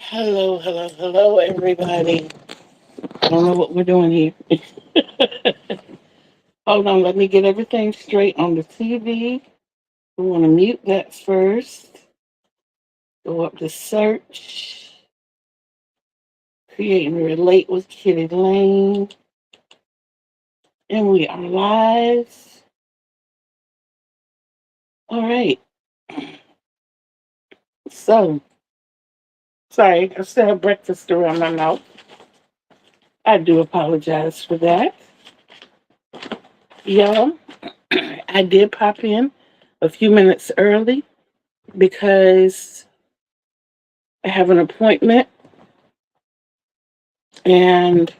Hello, hello, hello, everybody. I don't know what we're doing here. Hold on, let me get everything straight on the TV. We want to mute that first. Go up to search, create and relate with Kitty Lane. And we are live. All right. So, sorry, I still have breakfast around my mouth. I do apologize for that. Y'all, I did pop in a few minutes early because I have an appointment and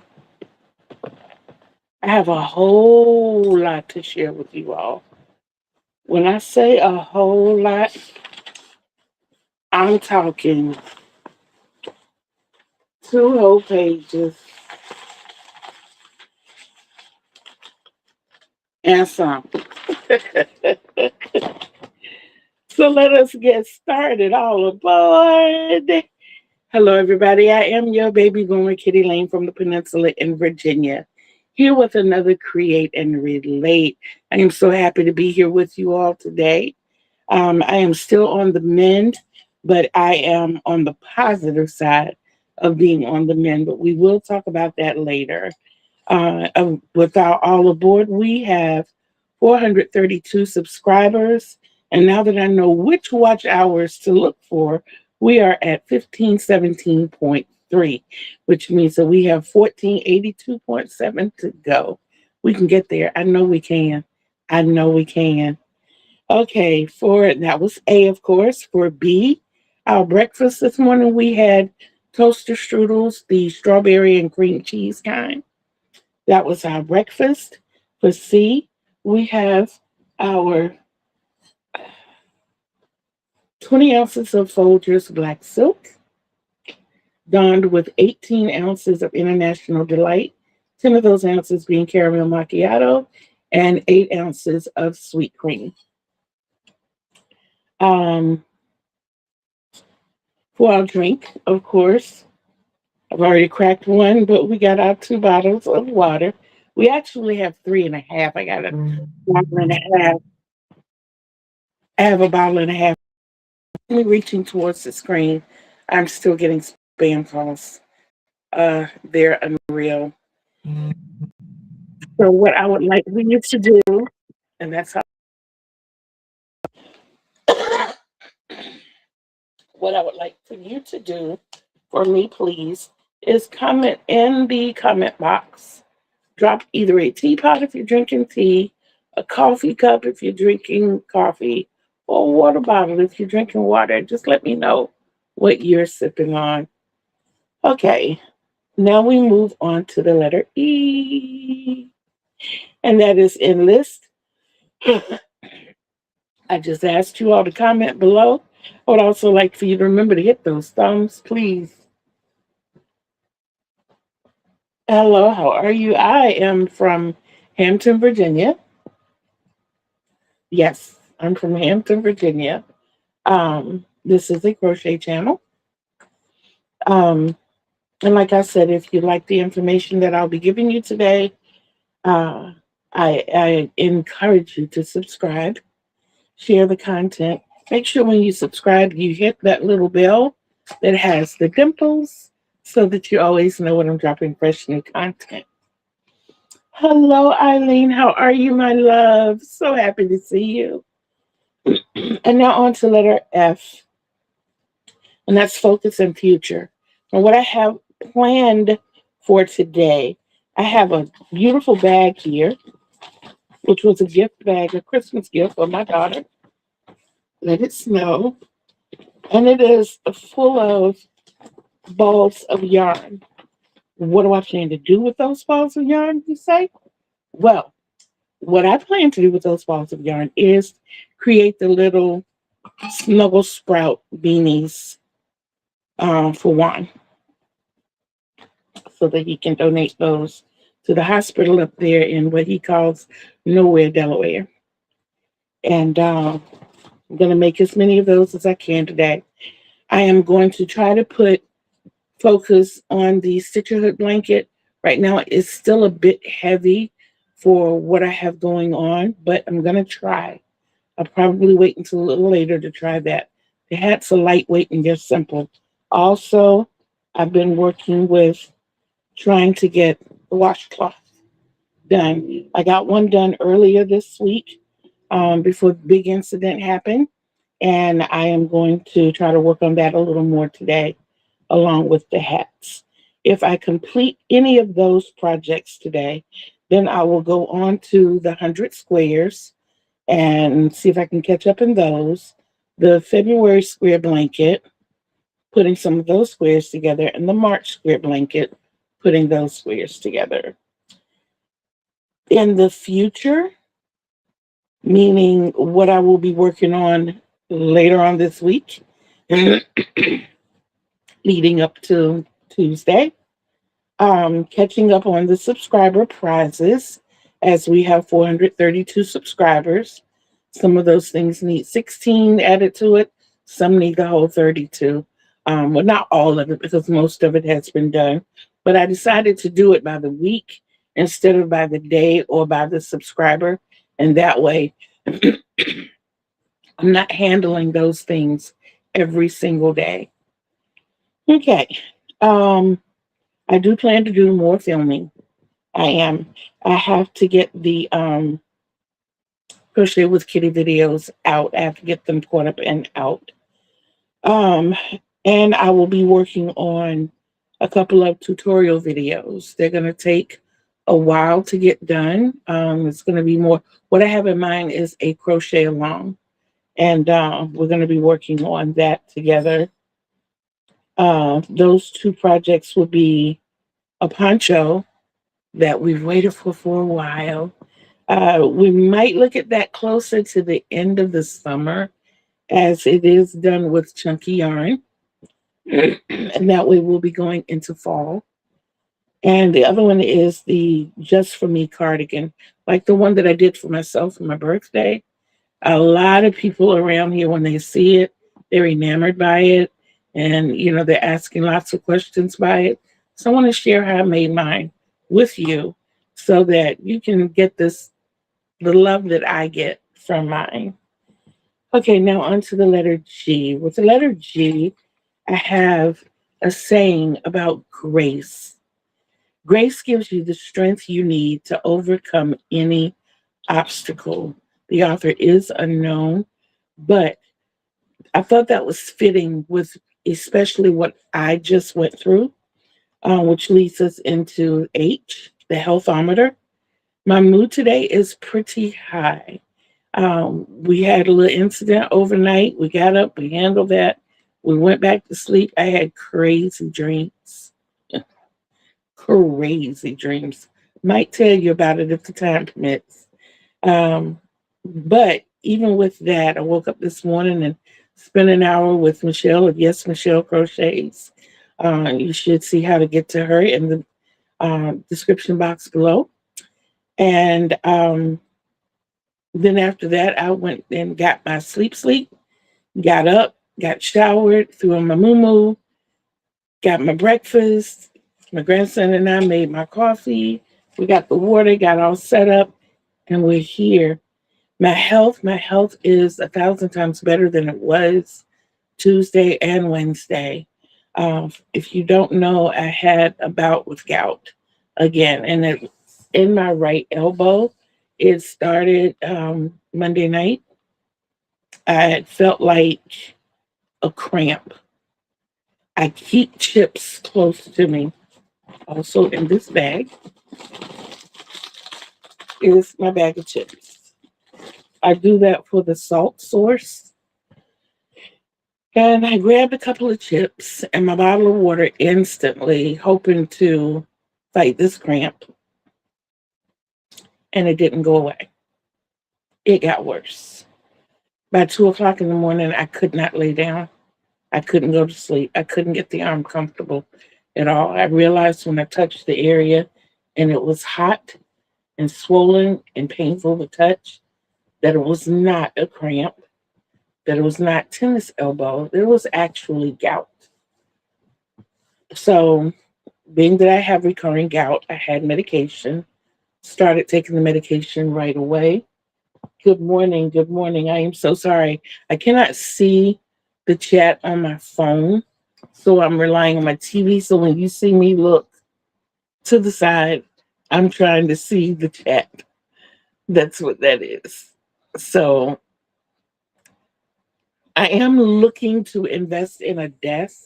I have a whole lot to share with you all. When I say a whole lot, I'm talking two whole pages and some. So let us get started. All aboard. Hello, everybody. I am your baby boomer, Kitty Lane from the Peninsula in Virginia, here with another Create and Relate. I am so happy to be here with you all today. I am still on the mend, but I am on the positive side of being on the mend, but we will talk about that later. With our All Aboard, we have 432 subscribers. And now that I know which watch hours to look for, we are at 1517.3, which means that we have 1482.7 to go. We can get there. I know we can. I know we can. Okay, for that was A, of course. For B, our breakfast this morning, we had toaster strudels, the strawberry and cream cheese kind. That was our breakfast. For C, we have our 20 ounces of Folgers black silk, donned with 18 ounces of International Delight, 10 of those ounces being caramel macchiato, and 8 ounces of sweet cream. Um, for our drink, of course, I've already cracked one, but we got our 2 bottles of water. We actually have 3.5. I got a bottle and a half. I have a bottle and a half. Me reaching towards the screen. I'm still getting spam calls. They're unreal. So what I would like for you to do, and that's how what I would like for you to do for me, please, is comment in the comment box. Drop either a teapot if you're drinking tea, a coffee cup if you're drinking coffee, or a water bottle if you're drinking water. Just let me know what you're sipping on. Okay, now we move on to the letter E, and that is enlist. I just asked you all to comment below. I would also like for you to remember to hit those thumbs, please. Hello, how are you? I am from Hampton, Virginia. Yes, I'm from Hampton, Virginia. This is a crochet channel. Um, and like I said, if you like the information that I'll be giving you today, uh, I encourage you to subscribe, share the content. Make sure when you subscribe, you hit that little bell that has the dimples so that you always know when I'm dropping fresh new content. Hello, Eileen. How are you, my love? So happy to see you. And now on to letter F, and that's focus and future. And what I have planned for today, I have a beautiful bag here, which was a gift bag, a Christmas gift for my daughter. Let it snow. And it is full of balls of yarn. What do I plan to do with those balls of yarn, you say? Well, what I plan to do with those balls of yarn is create the little snuggle sprout beanies for Juan so that he can donate those to the hospital up there in what he calls Nowhere, Delaware. And I'm going to make as many of those as I can today. I am going to try to put focus on the Stitcherhood blanket. Right now, it's still a bit heavy for what I have going on, but I'm going to try. I'll probably wait until a little later to try that. The hats are lightweight and they're simple. Also, I've been working with trying to get the washcloth done. I got one done earlier this week before the big incident happened, and I am going to try to work on that a little more today, along with the hats. If I complete any of those projects today, then I will go on to the 100 squares and see if I can catch up in those. The February square blanket, putting some of those squares together, and the March square blanket, putting those squares together. In the future, meaning what I will be working on later on this week, leading up to Tuesday, catching up on the subscriber prizes as we have 432 subscribers. Some of those things need 16 added to it. Some need the whole 32. Well, not all of it because most of it has been done. But I decided to do it by the week instead of by the day or by the subscriber. And that way, I'm not handling those things every single day. Okay. I do plan to do more filming. I am. I have to get the Crochet with Kitty videos out. I have to get them caught up and out. Um, and I will be working on a couple of tutorial videos. They're going to take a while to get done. It's going to be more. What I have in mind is a crochet along, and we're going to be working on that together. Those two projects will be a poncho that we've waited for a while. We might look at that closer to the end of the summer as it is done with chunky yarn. And that way we'll be going into fall. And the other one is the Just For Me cardigan, like the one that I did for myself for my birthday. A lot of people around here, when they see it, they're enamored by it. And, they're asking lots of questions by it. So I want to share how I made mine with you so that you can get the love that I get from mine. Okay, now on to the letter G. With the letter G, I have a saying about grace. Grace gives you the strength you need to overcome any obstacle. The author is unknown, but I thought that was fitting with especially what I just went through, which leads us into H, the healthometer. My mood today is pretty high. We had a little incident overnight. We got up, we handled that. We went back to sleep. I had crazy dreams. Crazy dreams. Might tell you about it if the time permits. But even with that, I woke up this morning and spent an hour with Michelle of Yes Michelle Crochets. You should see how to get to her in the description box below. And then after that, I went and got my sleep, got up, got showered, threw on my moo, got my breakfast. My grandson and I made my coffee. We got the water, got all set up, and we're here. My health is 1,000 times better than it was Tuesday and Wednesday. If you don't know, I had a bout with gout again, and it's in my right elbow. It started Monday night. I had felt like a cramp. I keep chips close to me. Also in this bag is my bag of chips. I do that for the salt source. And I grabbed a couple of chips and my bottle of water instantly, hoping to fight this cramp. And it didn't go away. It got worse. By 2 o'clock in the morning, I could not lay down. I couldn't go to sleep. I couldn't get the arm comfortable at all. I realized when I touched the area and it was hot and swollen and painful to touch that it was not a cramp, that it was not tennis elbow, it was actually gout. So, being that I have recurring gout, I had medication, started taking the medication right away. Good morning. Good morning. I am so sorry. I cannot see the chat on my phone. So I'm relying on my TV. So when you see me look to the side, I'm trying to see the chat. That's what that is. So I am looking to invest in a desk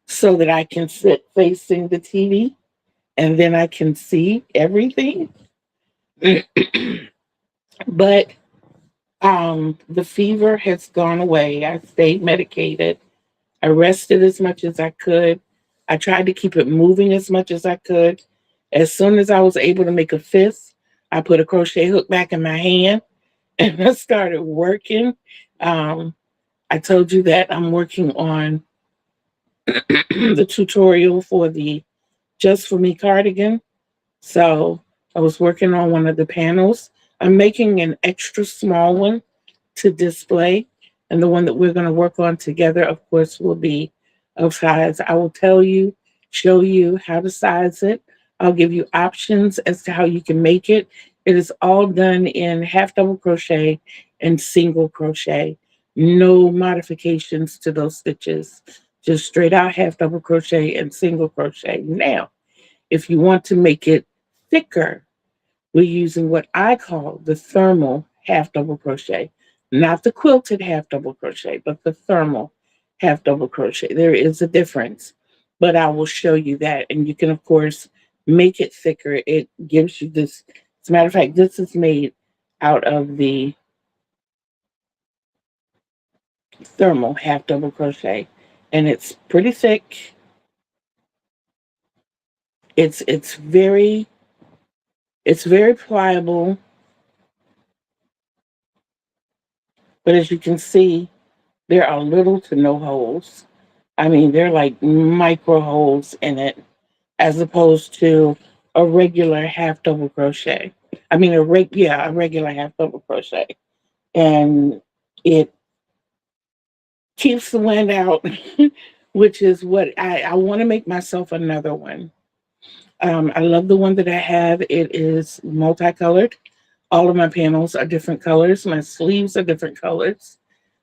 so that I can sit facing the TV and then I can see everything. But the fever has gone away. I stayed medicated. I rested as much as I could. I tried to keep it moving as much as I could. As soon as I was able to make a fist, I put a crochet hook back in my hand and I started working. Um, I told you that I'm working on the tutorial for the Just For Me cardigan. So I was working on one of the panels. I'm making an extra small one to display. And the one that we're going to work on together, of course, will be of size. I will tell you, show you how to size it. I'll give you options as to how you can make it. It is all done in half double crochet and single crochet. No modifications to those stitches. Just straight out half double crochet and single crochet. Now, if you want to make it thicker, we're using what I call the thermal half double crochet, not the quilted half double crochet, but the thermal half double crochet. There is a difference, but I will show you that. And you can, of course, make it thicker. It gives you this. As a matter of fact, this is made out of the thermal half double crochet, and it's pretty thick. It's very pliable, but as you can see, there are little to no holes. I mean, they're like micro holes in it, as opposed to a regular half double crochet. I mean, a regular half double crochet, and it keeps the wind out, which is what I want to make myself another one. I love the one that I have. It is multicolored. All of my panels are different colors. My sleeves are different colors.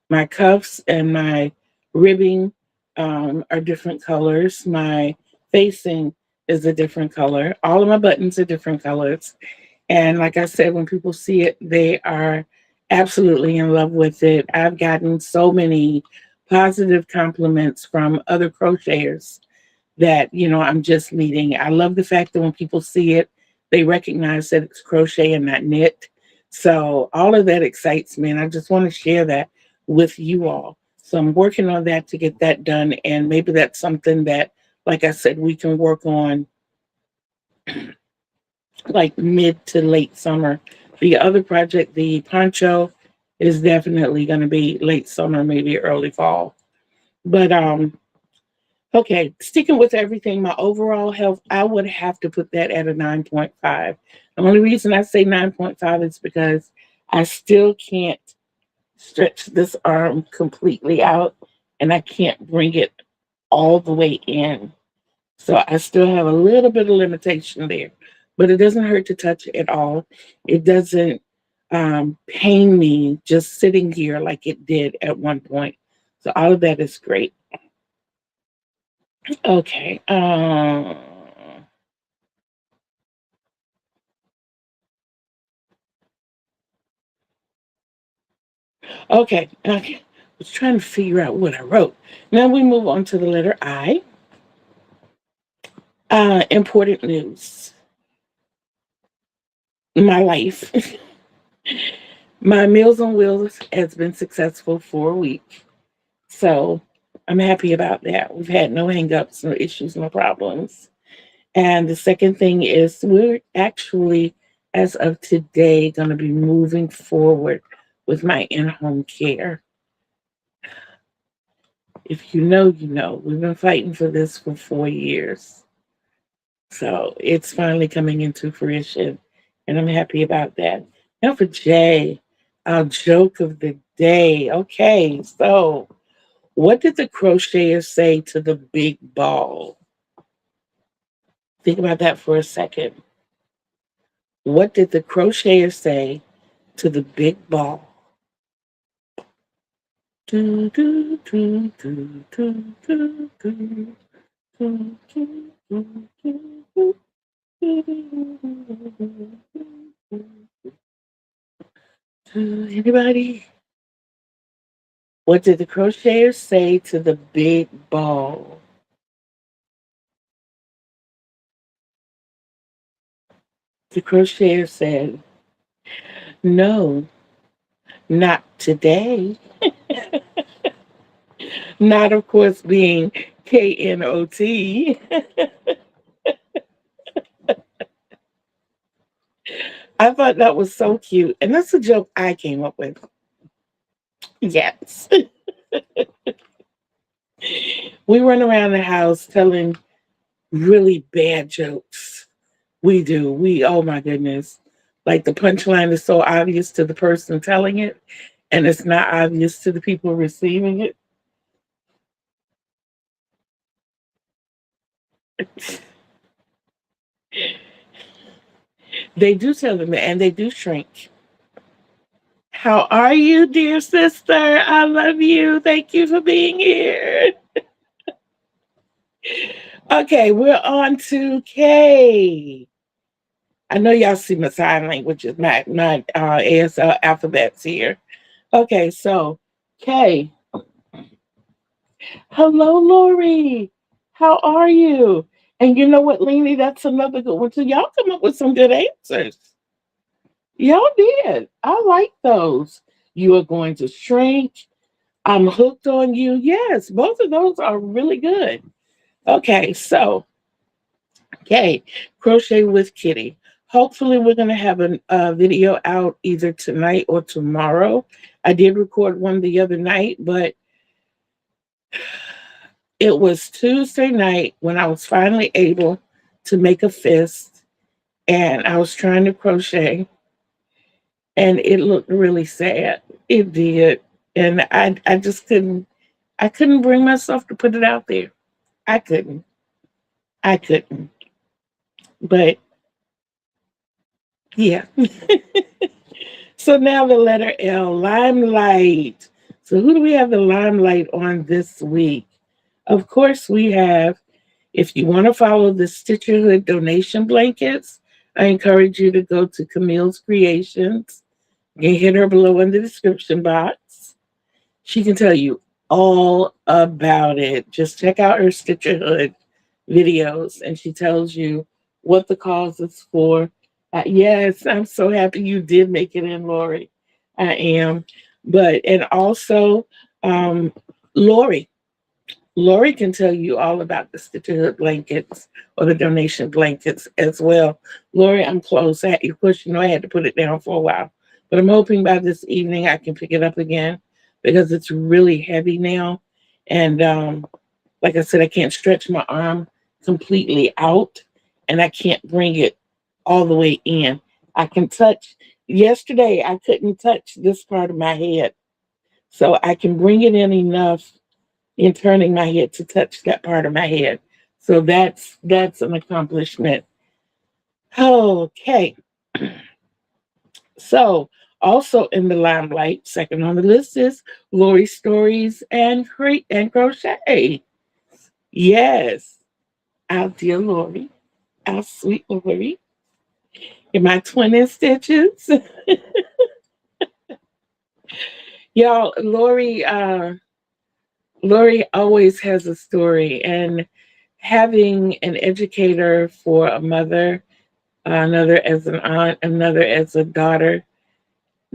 My cuffs and my ribbing are different colors. My facing is a different color. All of my buttons are different colors. And like I said, when people see it, they are absolutely in love with it. I've gotten so many positive compliments from other crocheters that, I'm just meeting. I love the fact that when people see it, they recognize that it's crochet and not knit. So all of that excites me, and I just want to share that with you all. So I'm working on that to get that done, and maybe that's something that, like I said, we can work on like mid to late summer. The other project, the poncho, is definitely going to be late summer, maybe early fall. But okay, sticking with everything, my overall health, I would have to put that at a 9.5. The only reason I say 9.5 is because I still can't stretch this arm completely out and I can't bring it all the way in. So I still have a little bit of limitation there, but it doesn't hurt to touch at all. It doesn't pain me just sitting here like it did at one point. So all of that is great. Okay. Okay. Okay. I was trying to figure out what I wrote. Now we move on to the letter I. Important news. My life. My Meals on Wheels has been successful for a week. So I'm happy about that. We've had no hangups, no issues, no problems. And the second thing is we're actually, as of today, going to be moving forward with my in-home care. If you know, you know. We've been fighting for this for 4 years. So it's finally coming into fruition. And I'm happy about that. Now for Jay, our joke of the day. Okay, so What did the crocheter say to the big ball? Think about that for a second. What did the crocheter say to the big ball? Do, do, do, do, do, do, do, do, do, do, do, do. Anybody? What did the crocheter say to the big ball? The crocheter said, "No, not today." Not, of course, being KNOT. I thought that was so cute. And that's a joke I came up with. Yes. We run around the house telling really bad jokes. We do. Oh my goodness. Like the punchline is so obvious to the person telling it, and it's not obvious to the people receiving it. They do tell them, and they do shrink. How are you, dear sister? I love you. Thank you for being here. Okay, we're on to K. I know y'all see my sign language, my ASL alphabets here. Okay, so K. Hello, Lori. How are you? And you know what, Leanie? That's another good one too. Y'all come up with some good answers. Y'all did. I like those. You are going to shrink. I'm hooked on you. Yes, both of those are really good. Okay, so, okay, Crochet with Kitty. Hopefully, we're going to have a video out either tonight or tomorrow. I did record one the other night, but it was Tuesday night when I was finally able to make a fist, and I was trying to crochet, and it looked really sad. It did. And I just couldn't bring myself to put it out there. I couldn't. I couldn't. But yeah. So now the letter L, limelight. So who do we have the limelight on this week? Of course, we have, if you want to follow the Stitcherhood donation blankets, I encourage you to go to Camille's Creations. You can hit her below in the description box. She can tell you all about it. Just check out her Stitcherhood videos, and she tells you what the cause is for. Yes, I'm so happy you did make it in, Lori. I am. But, and also, um, Lori. Lori can tell you all about the Stitcherhood blankets or the donation blankets as well. Lori, I'm close. Of course, you know I had to put it down for a while, but I'm hoping by this evening I can pick it up again because it's really heavy now. And like I said, I can't stretch my arm completely out, and I can't bring it all the way in. I can touch. Yesterday, I couldn't touch this part of my head, so I can bring it in enough in turning my head to touch that part of my head. So that's an accomplishment. Okay. So also in the limelight, second on the list is Lori Stories and Crochet. Yes, our dear Lori, our sweet Lori, in my twin in stitches. Y'all, Lori always has a story, and having an educator for a mother, another as an aunt, another as a daughter,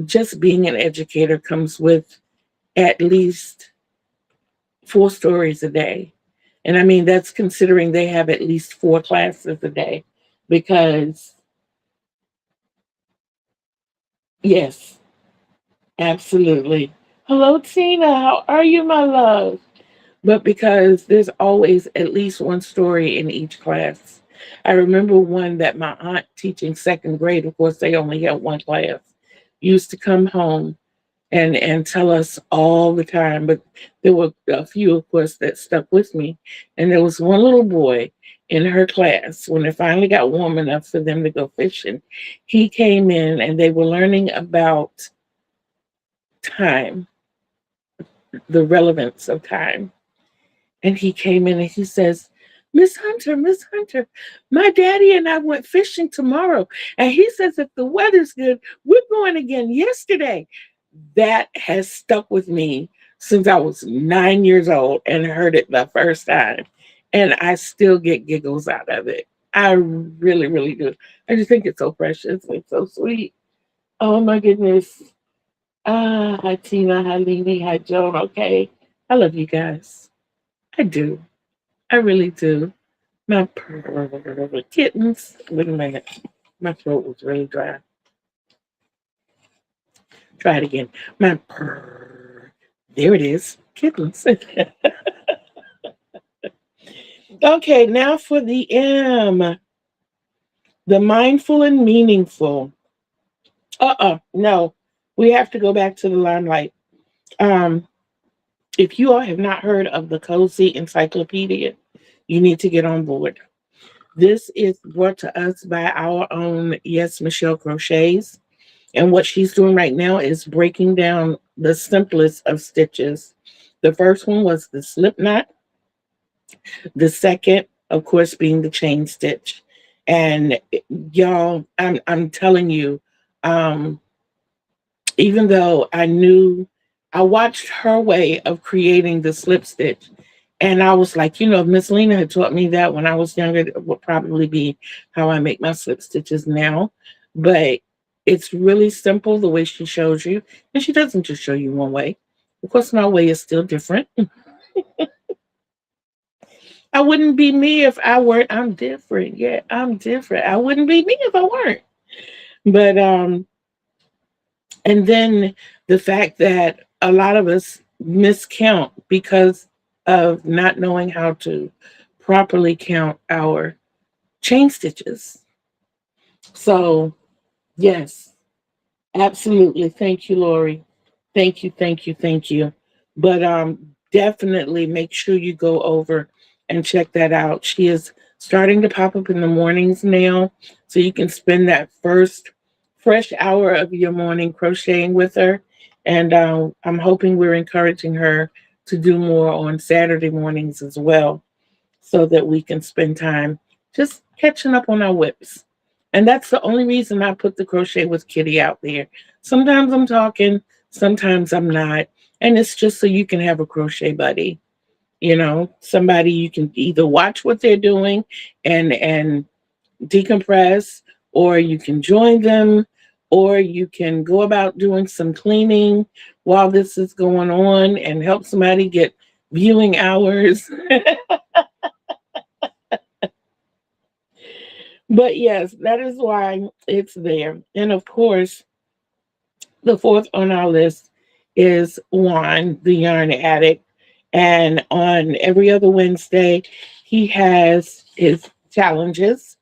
just being an educator comes with at least 4 stories a day. And I mean, that's considering they have at least 4 classes a day. Because, yes, absolutely. Hello, Tina. How are you, my love? But because there's always at least one story in each class. I remember one that my aunt teaching second grade, of course, they only had one class, used to come home and tell us all the time. But there were a few, of course, that stuck with me. And there was one little boy in her class when it finally got warm enough for them to go fishing. He came in and they were learning about time, the relevance of time. And he came in and he says, Miss Hunter, my daddy and I went fishing tomorrow. And he says, if the weather's good, we're going again yesterday. That has stuck with me since I was 9 years old and heard it the first time. And I still get giggles out of it. I really, really do. I just think it's so precious. It's so sweet. Oh my goodness. Hi Tina, hi Lily, hi Joan. Okay. I love you guys. I do. I really do. My kittens. Wait a minute. My throat was really dry. Try it again. My there it is. Kittens. Okay, now for the M. The mindful and meaningful. No. We have to go back to the limelight. Um, if you all have not heard of the Cozy Encyclopedia, you need to get on board. This is brought to us by our own, yes, Michelle Crochets. And what she's doing right now is breaking down the simplest of stitches. The first one was the slip knot. The second, of course, being the chain stitch. And y'all, I'm telling you, um, even though I watched her way of creating the slip stitch. And I was like, if Miss Lena had taught me that when I was younger, it would probably be how I make my slip stitches now. But it's really simple the way she shows you. And she doesn't just show you one way. Of course, my way is still different. I wouldn't be me if I weren't. I'm different. Yeah, I'm different. I wouldn't be me if I weren't. But and then the fact that a lot of us miscount because of not knowing how to properly count our chain stitches. So, yes, absolutely. Thank you, Lori. Thank you, thank you, thank you. But definitely make sure you go over and check that out. She is starting to pop up in the mornings now, so you can spend that first fresh hour of your morning crocheting with her. And I'm hoping we're encouraging her to do more on Saturday mornings as well, so that we can spend time just catching up on our whips. And that's the only reason I put the crochet with Kitty out there. Sometimes I'm talking, sometimes I'm not. And it's just so you can have a crochet buddy, somebody you can either watch what they're doing and decompress, or you can join them, or you can go about doing some cleaning while this is going on and help somebody get viewing hours. But yes, that is why it's there. And of course, the fourth on our list is Juan, the yarn addict. And on every other Wednesday, he has his challenges.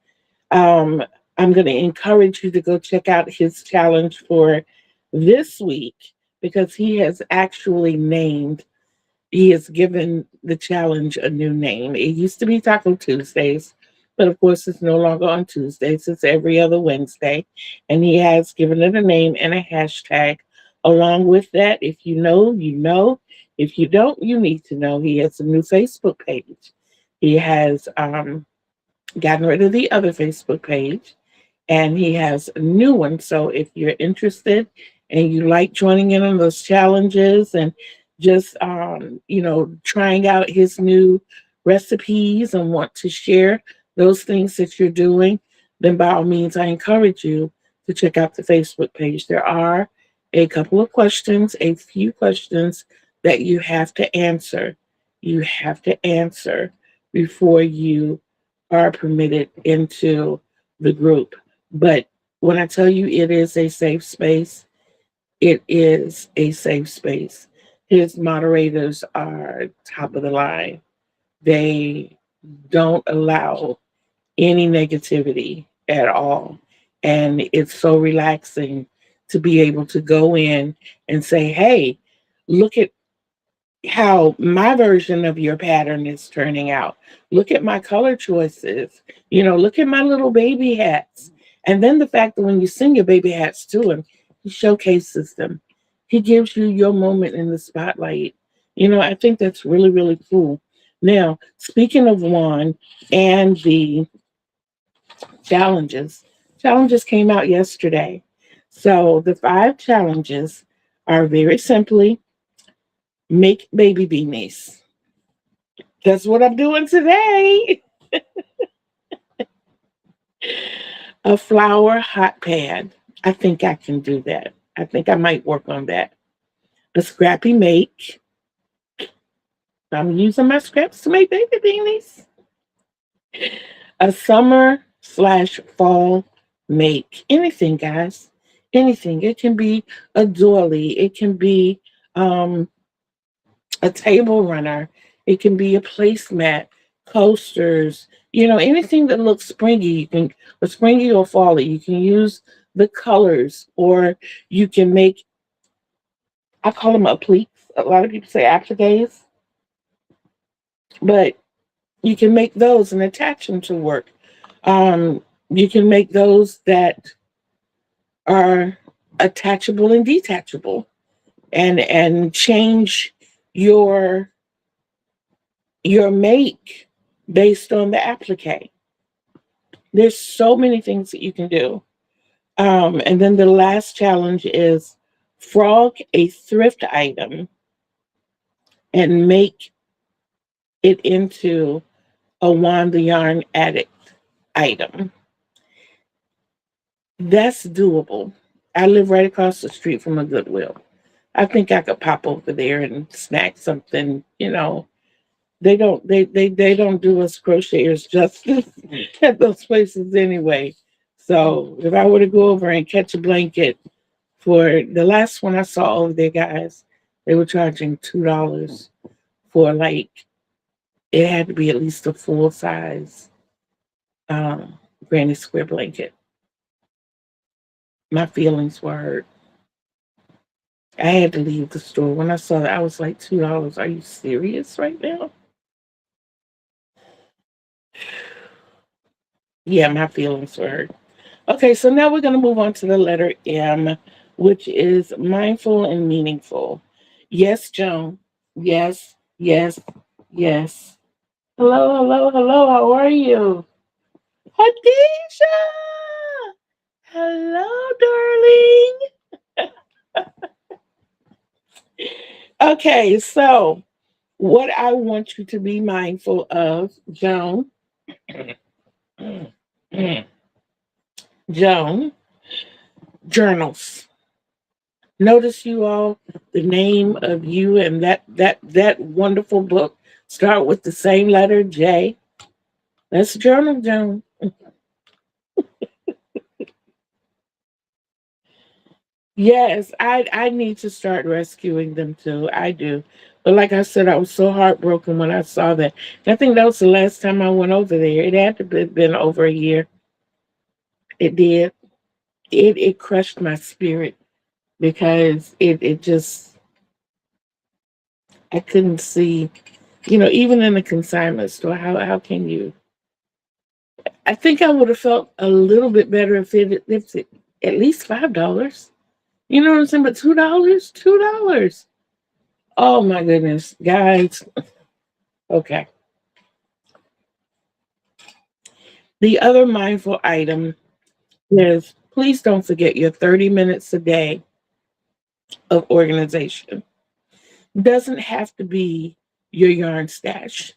Um, I'm going to encourage you to go check out his challenge for this week, because he has given the challenge a new name. It used to be Taco Tuesdays, but of course it's no longer on Tuesdays. It's every other Wednesday. And he has given it a name and a hashtag. Along with that, if you know, you know. If you don't, you need to know. He has a new Facebook page. He has gotten rid of the other Facebook page, and he has a new one. So if you're interested and you like joining in on those challenges and just trying out his new recipes and want to share those things that you're doing, then by all means I encourage you to check out the Facebook page. There are a few questions that you have to answer. You have to answer before you are permitted into the group. But when I tell you it is a safe space, it is a safe space. His moderators are top of the line. They don't allow any negativity at all. And it's so relaxing to be able to go in and say, hey, look at how my version of your pattern is turning out. Look at my color choices. Look at my little baby hats. And then the fact that when you send your baby hats to him, he showcases them. He gives you your moment in the spotlight. I think that's really, really cool. Now, speaking of one and the challenges, challenges came out yesterday. So the 5 challenges are very simply make baby beanies. That's what I'm doing today. A flower hot pad. I think I can do that. I think I might work on that. A scrappy make. I'm using my scraps to make baby beanies. A summer/fall make. Anything, guys. Anything. It can be a doily. It can be a table runner. It can be a placemat, coasters, anything that looks springy. You can, or springy or fall. You can use the colors, or you can make, I call them appliques. A lot of people say appliques, but you can make those and attach them to work. You can make those that are attachable and detachable, and change your make based on the applique. There's so many things that you can do. And then the last challenge is frog a thrift item and make it into a Wanda Yarn Addict item. That's doable. I live right across the street from a Goodwill. I think I could pop over there and snack something. They don't do us crocheters justice at those places anyway. So if I were to go over and catch a blanket for the last one I saw over there, guys, they were charging $2 for, like, it had to be at least a full size granny square blanket. My feelings were hurt. I had to leave the store when I saw that. I was like, $2. Are you serious right now? Yeah, my feelings were hurt. Okay, so now we're going to move on to the letter M, which is mindful and meaningful. Yes, Joan. Yes, yes, yes. Hello, hello, hello. How are you? Hadisha! Hello, darling. Okay, so what I want you to be mindful of, Joan. Joan, journals. Notice, you all, the name of you and that wonderful book start with the same letter, J. That's journal, Joan. Yes, I need to start rescuing them too. I do. But like I said, I was so heartbroken when I saw that. I think that was the last time I went over there. It had to have been over a year. It did. It crushed my spirit because it just, I couldn't see, even in a consignment store, how can you? I think I would have felt a little bit better if it at least $5. You know what I'm saying? But $2, $2. Oh my goodness, guys. Okay. The other mindful item is, please don't forget your 30 minutes a day of organization. Doesn't have to be your yarn stash.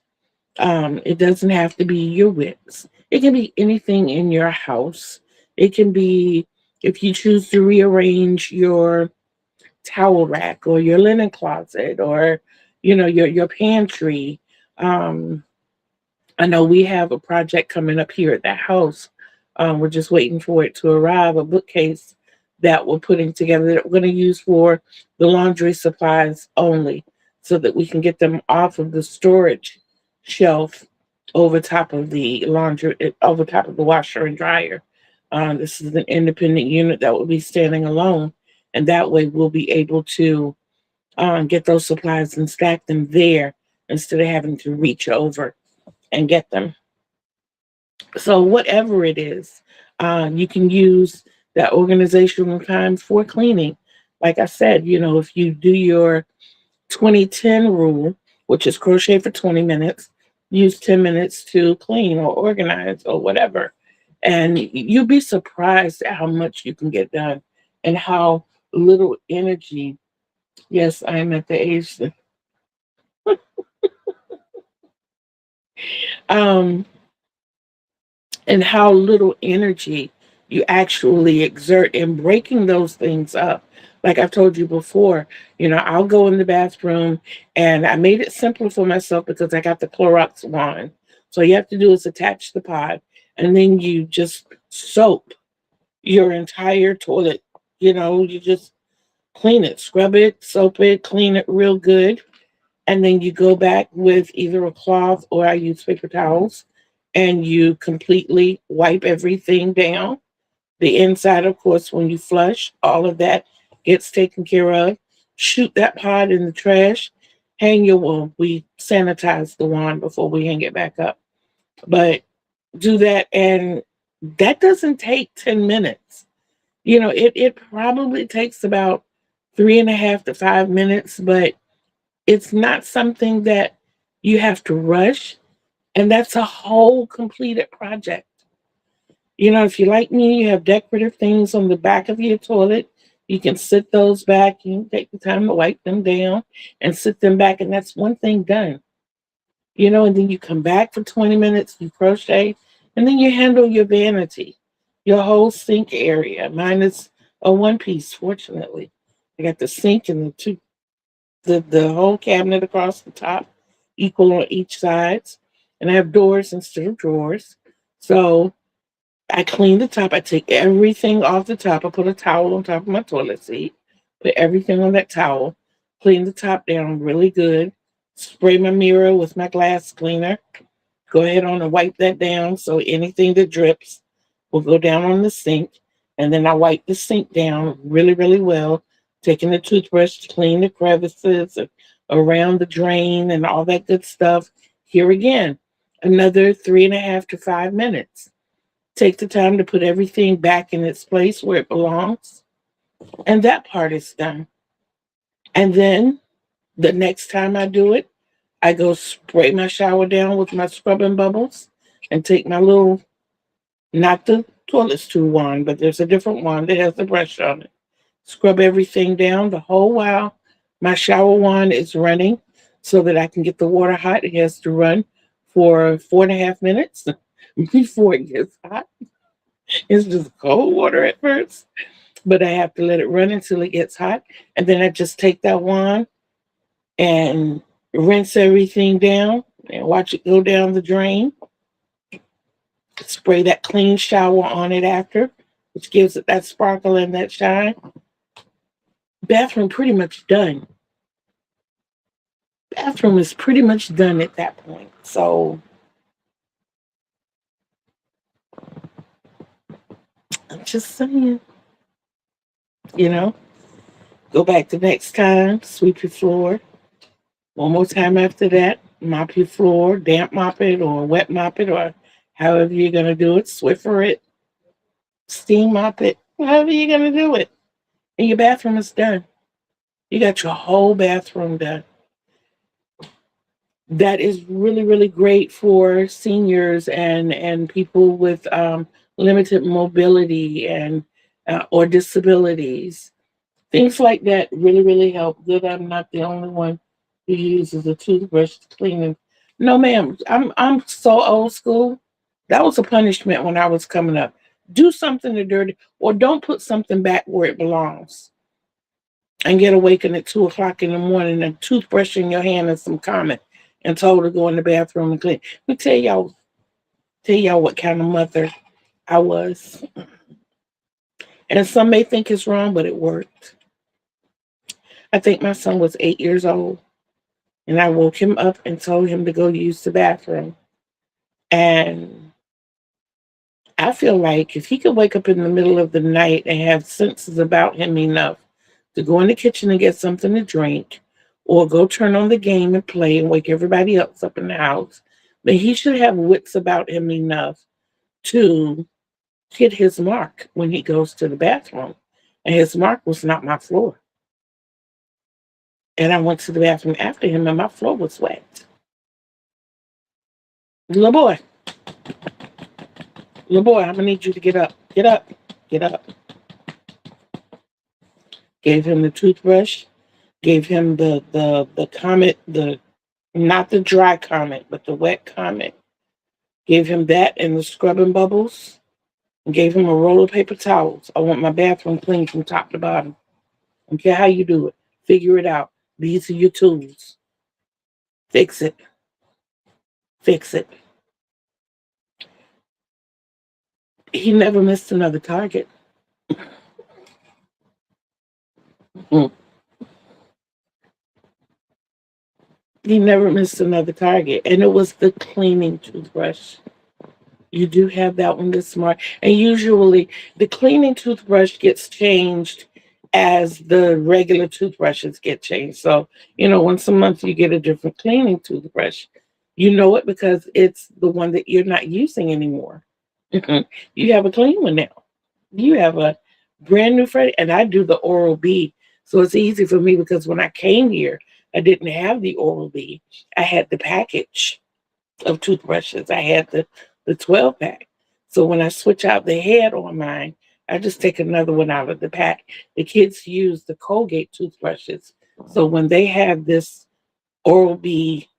It doesn't have to be your whips. It can be anything in your house. It can be, if you choose to rearrange your towel rack or your linen closet, or your pantry. I know we have a project coming up here at the house. We're just waiting for it to arrive, a bookcase that we're putting together that we're going to use for the laundry supplies only, so that we can get them off of the storage shelf over top of the over top of the washer and dryer. This is an independent unit that will be standing alone. And that way we'll be able to get those supplies and stack them there instead of having to reach over and get them. So whatever it is, you can use that organizational time for cleaning. Like I said, if you do your 20-10 rule, which is crochet for 20 minutes, use 10 minutes to clean or organize or whatever. And you'll be surprised at how much you can get done and how little energy. Yes, I'm at the age that, um, and how little energy you actually exert in breaking those things up. Like I've told you before, I'll go in the bathroom and I made it simpler for myself because I got the Clorox wand. So all you have to do is attach the pod and then you just soap your entire toilet. You just clean it, scrub it, soap it, clean it real good, and then you go back with either a cloth or I use paper towels and you completely wipe everything down. The inside, of course, when you flush, all of that gets taken care of. Shoot that pot in the trash. Hang your wand. We sanitize the wand before we hang it back up. But do that, and that doesn't take 10 minutes. It probably takes about 3.5 to 5 minutes, but it's not something that you have to rush. And that's a whole completed project. If you like me, you have decorative things on the back of your toilet. You can sit those back. You can take the time to wipe them down and sit them back. And that's one thing done. And then you come back for 20 minutes, you crochet, and then you handle your vanity, your whole sink area. Mine is a one piece, fortunately. I got the sink and the whole cabinet across the top, equal on each sides. And I have doors instead of drawers. So I clean the top. I take everything off the top. I put a towel on top of my toilet seat, put everything on that towel, clean the top down really good, spray my mirror with my glass cleaner, go ahead on and wipe that down so anything that drips will go down on the sink. And then I wipe the sink down really, really well, taking the toothbrush to clean the crevices around the drain and all that good stuff. Here again, another 3.5 to 5 minutes. Take the time to put everything back in its place where it belongs. And that part is done. And then the next time I do it, I go spray my shower down with my scrubbing bubbles and take my little, not the toilet stool wand, but there's a different one that has the brush on it. Scrub everything down the whole while my shower wand is running so that I can get the water hot. It has to run for 4.5 minutes before it gets hot. It's just cold water at first, but I have to let it run until it gets hot. And then I just take that wand and rinse everything down and watch it go down the drain. Spray that clean shower on it after, which gives it that sparkle and that shine. Bathroom pretty much done. Bathroom is pretty much done at that point. So I'm just saying, you know, go back the next time, sweep your floor. One more time after that, mop your floor, damp mop it or wet mop it or however you're going to do it, Swiffer it, steam mop it, however you're going to do it. And your bathroom is done. You got your whole bathroom done. That is really, really great for seniors and people with limited mobility and or disabilities. Things like that really, really help. Good, I'm not the only one who uses a toothbrush to clean it. No, ma'am. I'm so old school. That was a punishment when I was coming up. Do something to dirty, or don't put something back where it belongs. And get awakened at 2 o'clock in the morning, a toothbrush in your hand and some comment, and told to go in the bathroom and clean. Let me tell y'all what kind of mother I was. And some may think it's wrong, but it worked. I think my son was 8 years old, and I woke him up and told him to go use the bathroom. And I feel like if he could wake up in the middle of the night and have senses about him enough to go in the kitchen and get something to drink, or go turn on the game and play and wake everybody else up in the house, then he should have wits about him enough to hit his mark when he goes to the bathroom. And his mark was not my floor. And I went to the bathroom after him and my floor was wet. Little boy, little boy, I'm gonna need you to get up. Get up. Get up. Gave him the toothbrush, gave him the Comet, the not the dry Comet, but the wet Comet. Gave him that and the scrubbing bubbles. And gave him a roll of paper towels. I want my bathroom clean from top to bottom. I don't care how you do it. Figure it out. These are your tools. Fix it. Fix it. He never missed another target. Mm. He never missed another target. And it was the cleaning toothbrush. You do have that one this smart. And usually the cleaning toothbrush gets changed as the regular toothbrushes get changed. So, once a month you get a different cleaning toothbrush. You know it because it's the one that you're not using anymore. You have a clean one now. You have a brand new Freddy. And I do the Oral B. So it's easy for me because when I came here, I didn't have the Oral B. I had the package of toothbrushes. I had the 12 pack. So when I switch out the head on mine, I just take another one out of the pack. The kids use the Colgate toothbrushes. So when they have this Oral B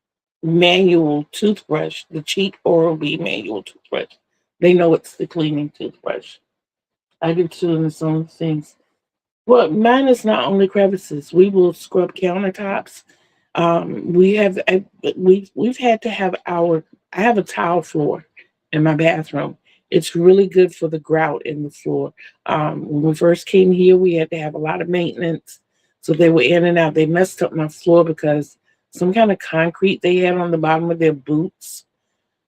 manual toothbrush, the cheap Oral B manual toothbrush, they know it's the cleaning toothbrush. I do too, and some things. Well, mine is not only crevices. We will scrub countertops. We've had to have I have a tile floor in my bathroom. It's really good for the grout in the floor. When we first came here, we had to have a lot of maintenance. So they were in and out. They messed up my floor because some kind of concrete they had on the bottom of their boots.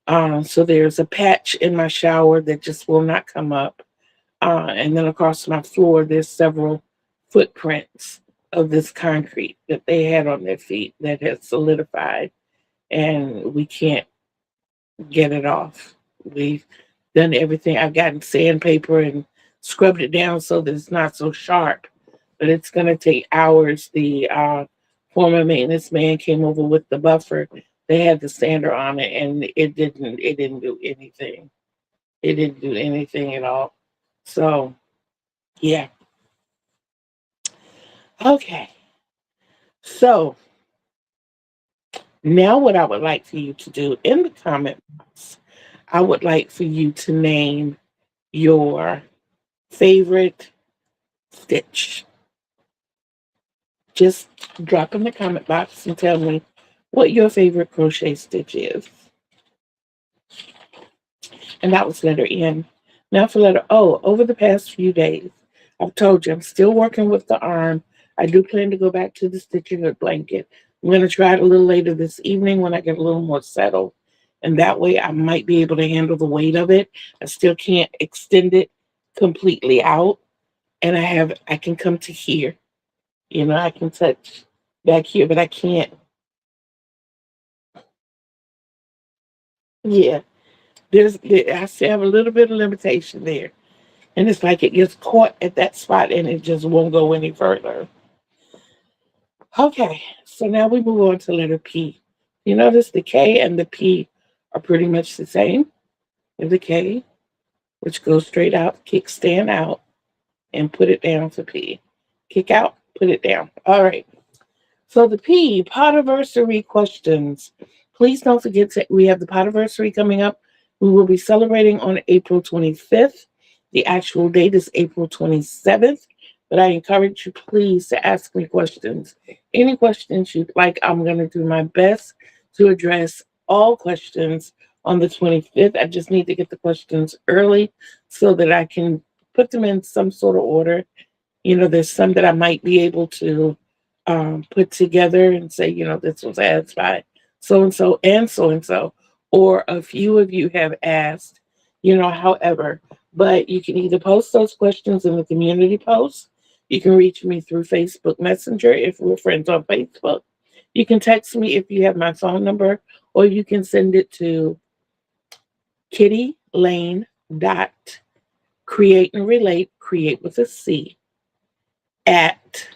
So there's a patch in my shower that just will not come up. And then across my floor, there's several footprints of this concrete that they had on their feet that has solidified, and we can't get it off. We've done everything. I've gotten sandpaper and scrubbed it down so that it's not so sharp, but it's going to take hours. The former maintenance man came over with the buffer. They had the sander on it, and it didn't do anything. It didn't do anything at all. So, yeah. Okay. So, now what I would like for you to do in the comment box, I would like for you to name your favorite stitch. Just drop in the comment box and tell me what your favorite crochet stitch is. And that was letter N. Now for letter O. Over the past few days, I've told you I'm still working with the arm. I do plan to go back to the stitching with blanket. I'm going to try it a little later this evening when I get a little more settled. And that way I might be able to handle the weight of it. I still can't extend it completely out. And I can come to here. I can touch back here, but I can't. Yeah, I still have a little bit of limitation there. And it's like it gets caught at that spot and it just won't go any further. Okay, so now we move on to letter P. You notice the K and the P are pretty much the same. There's the K, which goes straight out, kickstand out, and put it down for P. Kick out, put it down. All right. So the P, Potiversary questions. Please don't forget we have the Potiversary coming up. We will be celebrating on April 25th. The actual date is April 27th. But I encourage you, please, to ask me questions. Any questions you'd like, I'm going to do my best to address all questions on the 25th. I just need to get the questions early so that I can put them in some sort of order. There's some that I might be able to put together and say, this was asked by so-and-so and so-and-so. Or a few of you have asked, however. But you can either post those questions in the community post. You can reach me through Facebook Messenger if we're friends on Facebook. You can text me if you have my phone number, or you can send it to Kitty Lane dot create and relate, create with a C, at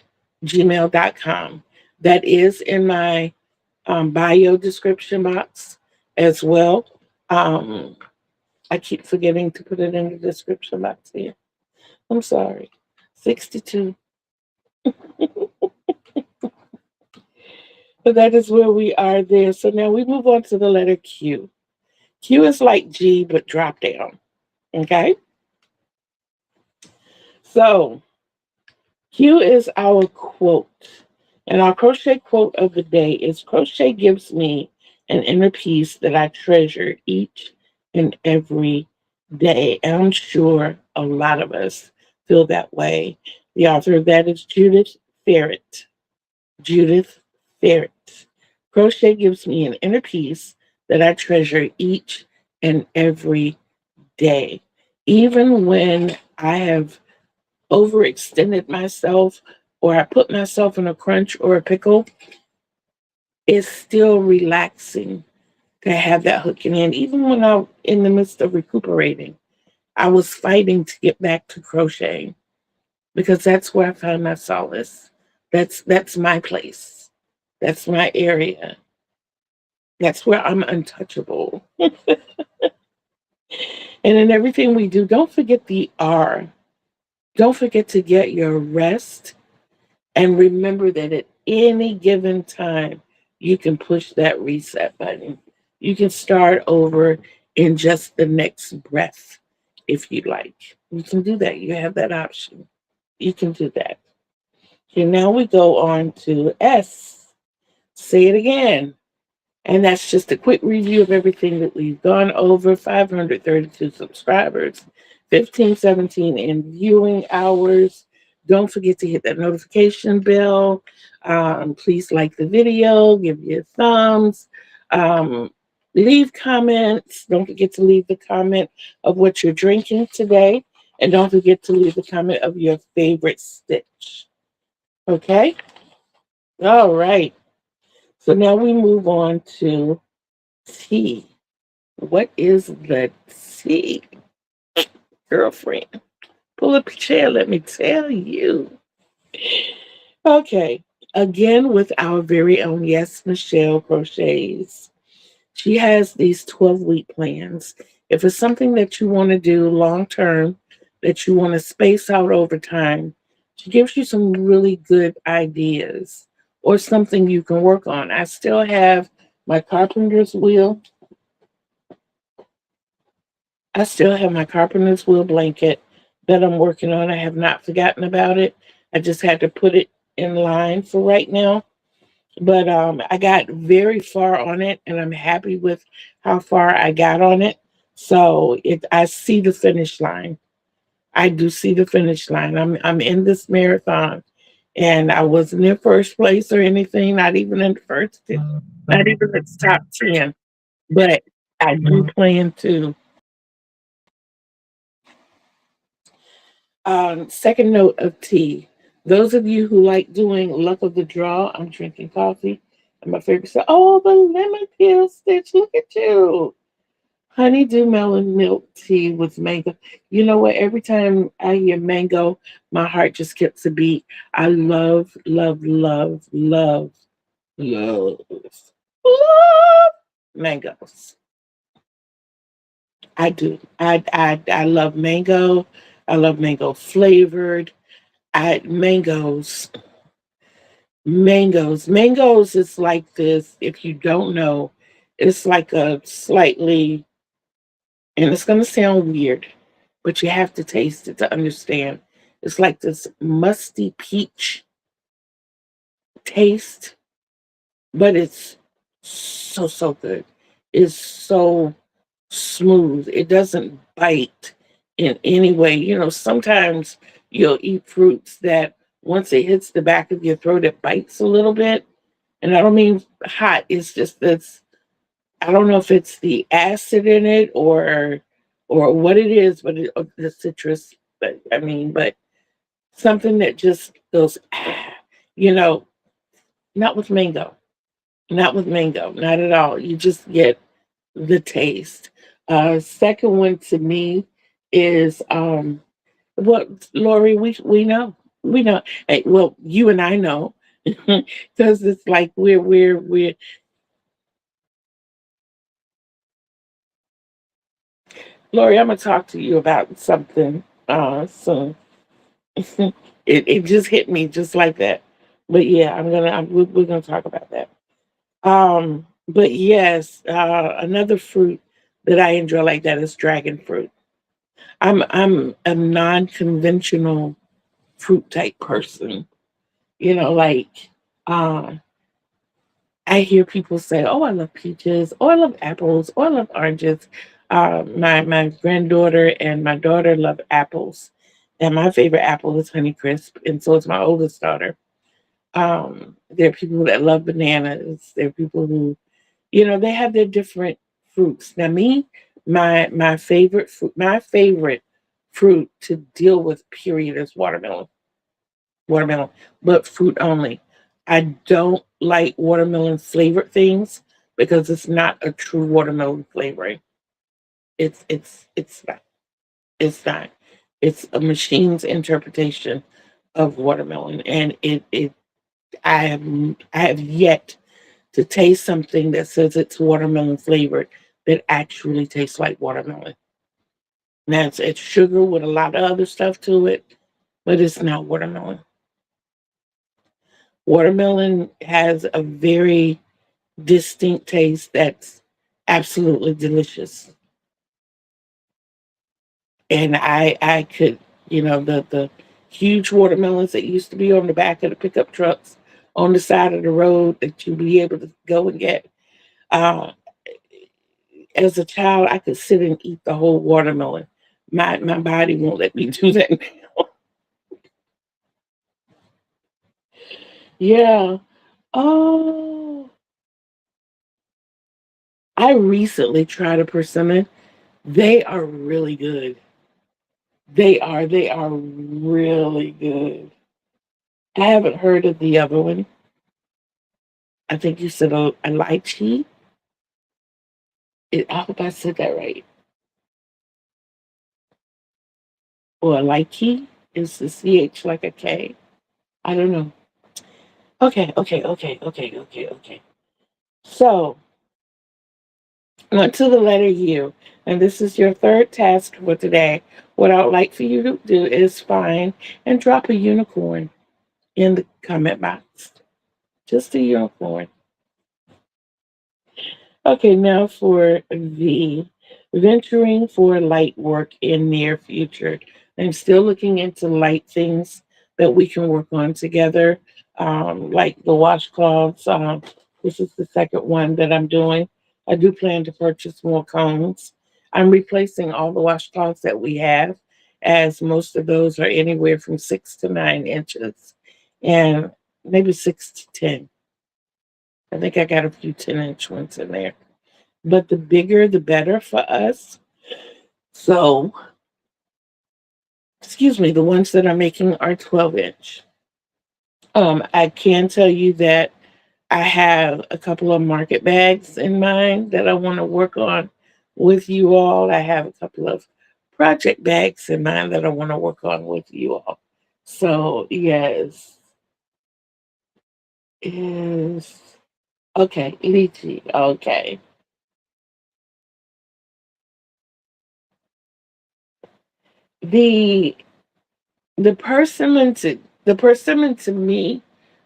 gmail.com. That is in my bio description box as well. Um, I keep forgetting to put it in the description box here. I'm sorry. 62. But that is where we are there. So now we move on to the letter Q. Q is like G, but drop down. Okay? So Q is our quote. And our crochet quote of the day is: crochet gives me an inner peace that I treasure each and every day. And I'm sure a lot of us feel that way. The author of that is Judith Ferret. Judith Ferret. Crochet gives me an inner peace that I treasure each and every day. Even when I have overextended myself or I put myself in a crunch or a pickle, it's still relaxing to have that hooking in. Even when I'm in the midst of recuperating, I was fighting to get back to crocheting because that's where I found my solace. That's my place. That's my area. That's where I'm untouchable. And in everything we do, don't forget the R. Don't forget to get your rest. And remember that at any given time, you can push that reset button. You can start over in just the next breath if you like. You can do that. You have that option. You can do that. Okay, now we go on to S. Say it again. And that's just a quick review of everything that we've gone over. 532 subscribers, 1517 in viewing hours. Don't forget to hit that notification bell. Please like the video, give you a thumbs. Um, Leave comments. Don't forget to leave the comment of what you're drinking today. And don't forget to leave the comment of your favorite stitch. Okay? All right. So now we move on to T. What is the T? Girlfriend, pull up a chair, let me tell you. Okay, again with our very own Yes Michelle Crochets. She has these 12-week plans. If it's something that you want to do long term, that you want to space out over time, she gives you some really good ideas or something you can work on. I still have my carpenter's wheel. I still have my carpenter's wheel blanket that I'm working on. I have not forgotten about it. I just had to put it in line for right now. But I got very far on it, and I'm happy with how far I got on it. So I see the finish line. I do see the finish line. I'm in this marathon, and I wasn't in first place or anything. Not even in the first 10, not even the top 10. But I do plan to. Second note of tea. Those of you who like doing luck of the draw, I'm drinking coffee. And my favorite stuff. Oh, the lemon peel stitch. Look at you. Honeydew melon milk tea with mango. You know what? Every time I hear mango, my heart just skips a beat. I love, love, love, love, love, love mangoes. I do. I love mango. I love mango flavored. I mangoes is like this. If you don't know, it's like a slightly, and it's gonna sound weird, but you have to taste it to understand. It's like this musty peach taste, but it's so good. It's so smooth. It doesn't bite in any way. You know, sometimes you'll eat fruits that once it hits the back of your throat, it bites a little bit. And I don't mean hot. It's just this. I don't know if it's the acid in it or what it is, but the citrus. But I mean, but Something that just goes, ah, you know, not with mango. Not with mango, not at all. You just get the taste. Second one to me is what Lori, we know. We know. Hey, well, you and I know. Because it's like we're Lori, I'm gonna talk to you about something soon. It just hit me just like that. But yeah, we're gonna talk about that. But yes, another fruit that I enjoy like that is dragon fruit. I'm a non-conventional fruit type person. You know, like uh, I hear people say, "Oh, I love peaches," or "I love apples," or "I love oranges." My granddaughter and my daughter love apples, and my favorite apple is Honeycrisp, and so is my oldest daughter. There are people that love bananas. There are people who, they have their different fruits. Now, me, my favorite fruit to deal with, period, is watermelon. Watermelon, but fruit only. I don't like watermelon flavored things because it's not a true watermelon flavoring. It's not. It's not. It's a machine's interpretation of watermelon, and it I have yet to taste something that says it's watermelon flavored that actually tastes like watermelon. Now it's sugar with a lot of other stuff to it, but it's not watermelon. Watermelon has a very distinct taste that's absolutely delicious. And I could, the huge watermelons that used to be on the back of the pickup trucks on the side of the road that you'd be able to go and get. Uh, as a child, I could sit and eat the whole watermelon. My body won't let me do that now. Yeah. Oh, I recently tried a persimmon. They are really good. They are really good. I haven't heard of the other one. I think you said a lychee. I hope I said that right. Or a lychee is the CH like a K. I don't know. Okay. So, on to the letter U. And this is your third task for today. What I would like for you to do is find and drop a unicorn in the comment box. Just a unicorn. Okay, now for the venturing for light work in near future. I'm still looking into light things that we can work on together, like the washcloths. This is the second one that I'm doing. I do plan to purchase more cones. I'm replacing all the washcloths that we have, as most of those are anywhere from 6 to 9 inches, and maybe 6 to 10. I think I got a few 10-inch ones in there, but the bigger the better for us. So, excuse me, the ones that I'm making are 12-inch. I can tell you that I have a couple of market bags in mind that I want to work on with you all. I have a couple of project bags in mind that I want to work on with you all. So, yes, is okay, lychee. Okay. The the persimmon to me,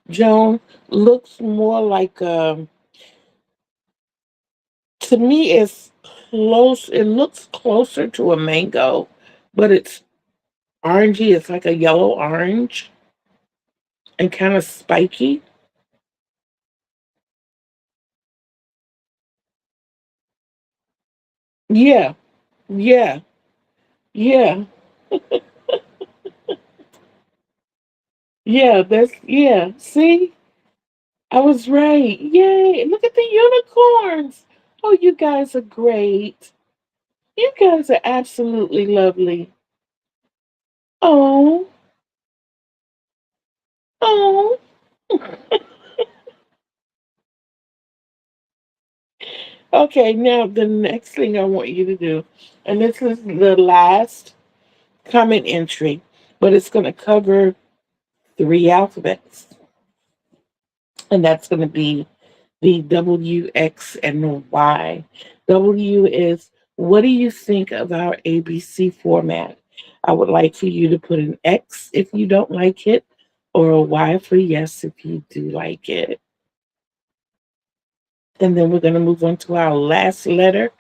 Joan, looks more like to me it's close. It looks closer to a mango, but it's orangey. It's like a yellow orange and kind of spiky. Yeah, yeah, yeah, yeah. Yeah. See, I was right. Yay! Look at the unicorns. Oh, you guys are great. You guys are absolutely lovely. Oh. Oh, okay. Now the next thing I want you to do, and this is the last comment entry, but it's going to cover three alphabets, and that's going to be the W, X, and the Y. W is, what do you think of our ABC format? I would like for you to put an X if you don't like it, or a Y for yes if you do like it. And then we're going to move on to our last letter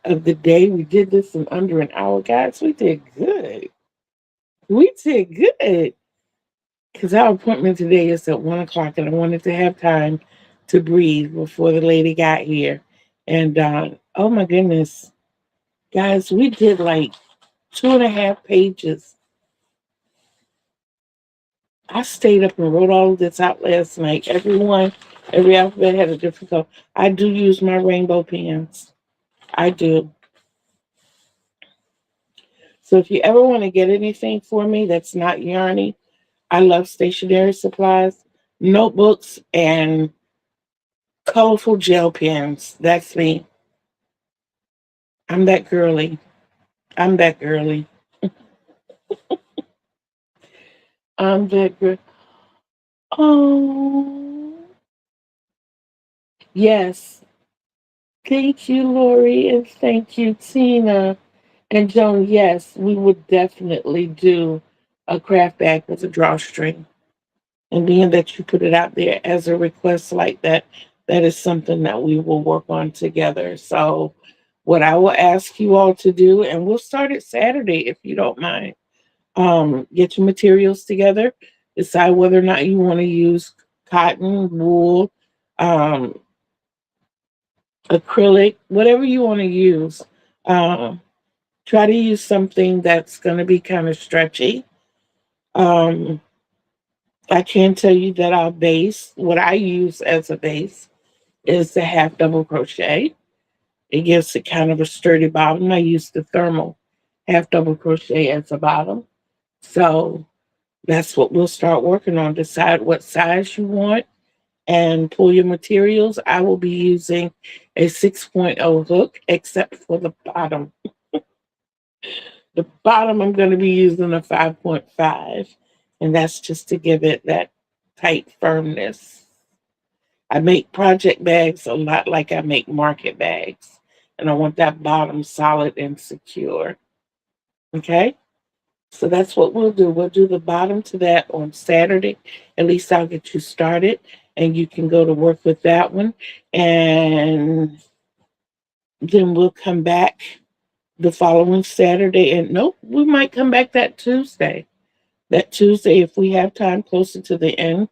of the day. We did this in under an hour, guys. We did good. We did good. Because our appointment today is at 1 o'clock, and I wanted to have time to breathe before the lady got here. And oh my goodness, guys, we did like 2.5 pages. I stayed up and wrote all of this out last night. Every alphabet had a different color. I do use my rainbow pens. I do. So if you ever want to get anything for me that's not yarny, I love stationery supplies, notebooks, and colorful gel pens. That's me. I'm that girly. I'm that girly. I'm that girl. Oh, yes. Thank you, Lori, and thank you, Tina. And Joan, yes, we would definitely do a craft bag with a drawstring. And being that you put it out there as a request like that, that is something that we will work on together. So, what I will ask you all to do, and we'll start it Saturday if you don't mind. Get your materials together, decide whether or not you want to use cotton, wool, um, acrylic, whatever you want to use. Um, Try to use something that's going to be kind of stretchy. Um, I can tell you that our base, what I use as a base, is the half double crochet. It gives it kind of a sturdy bottom. I use the thermal half double crochet as a bottom. So that's what we'll start working on. Decide what size you want and pull your materials. I will be using a 6.0 hook, except for the bottom. The bottom, I'm going to be using a 5.5, and that's just to give it that tight firmness. I make project bags a lot like I make market bags, and I want that bottom solid and secure. Okay? So that's what we'll do. We'll do the bottom to that on Saturday. At least I'll get you started and you can go to work with that one. And then we'll come back the following Saturday. And nope, we might come back that Tuesday. That Tuesday, if we have time closer to the end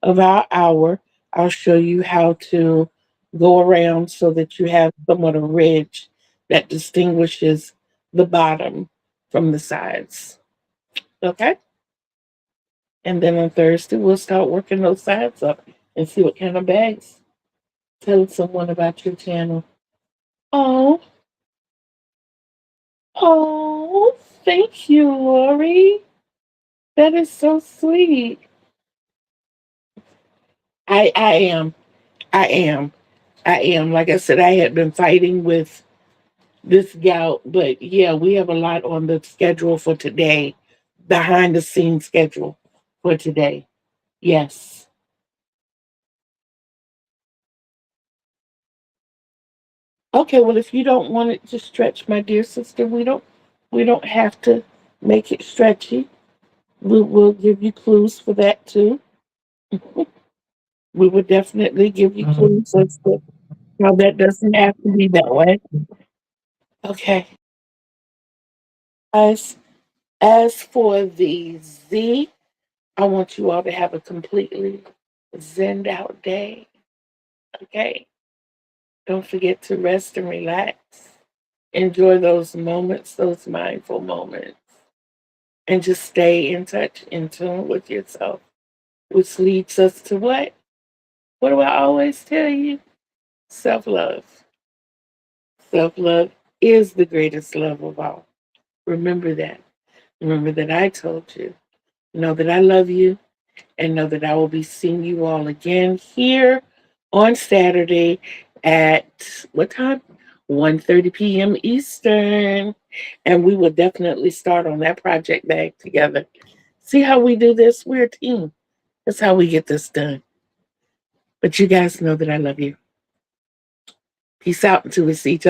of our hour, I'll show you how to go around so that you have somewhat a ridge that distinguishes the bottom from the sides. Okay? And then on Thursday, we'll start working those sides up and see what kind of bags. Tell someone about your channel. Oh, oh, thank you, Lori. That is so sweet. I am. I am. I am. Like I said, I had been fighting with this gout, but yeah, we have a lot on the schedule for today, behind the scenes schedule for today. Yes. Okay, well, if you don't want it to stretch, my dear sister, we don't have to make it stretchy. We'll give you clues for that too. We will definitely give you clues as to how that doesn't have to be that way. Okay. As for the Z, I want you all to have a completely zenned out day. Okay. Don't forget to rest and relax. Enjoy those moments, those mindful moments, and just stay in touch, in tune with yourself, which leads us to what? What do I always tell you? Self love. Self love is the greatest love of all. Remember that. Remember that I told you. Know that I love you, and know that I will be seeing you all again here on Saturday at what time? 1:30 p.m. Eastern. And we will definitely start on that project bag together. See how we do this? We're a team. That's how we get this done. But you guys know that I love you. Peace out until we see each other.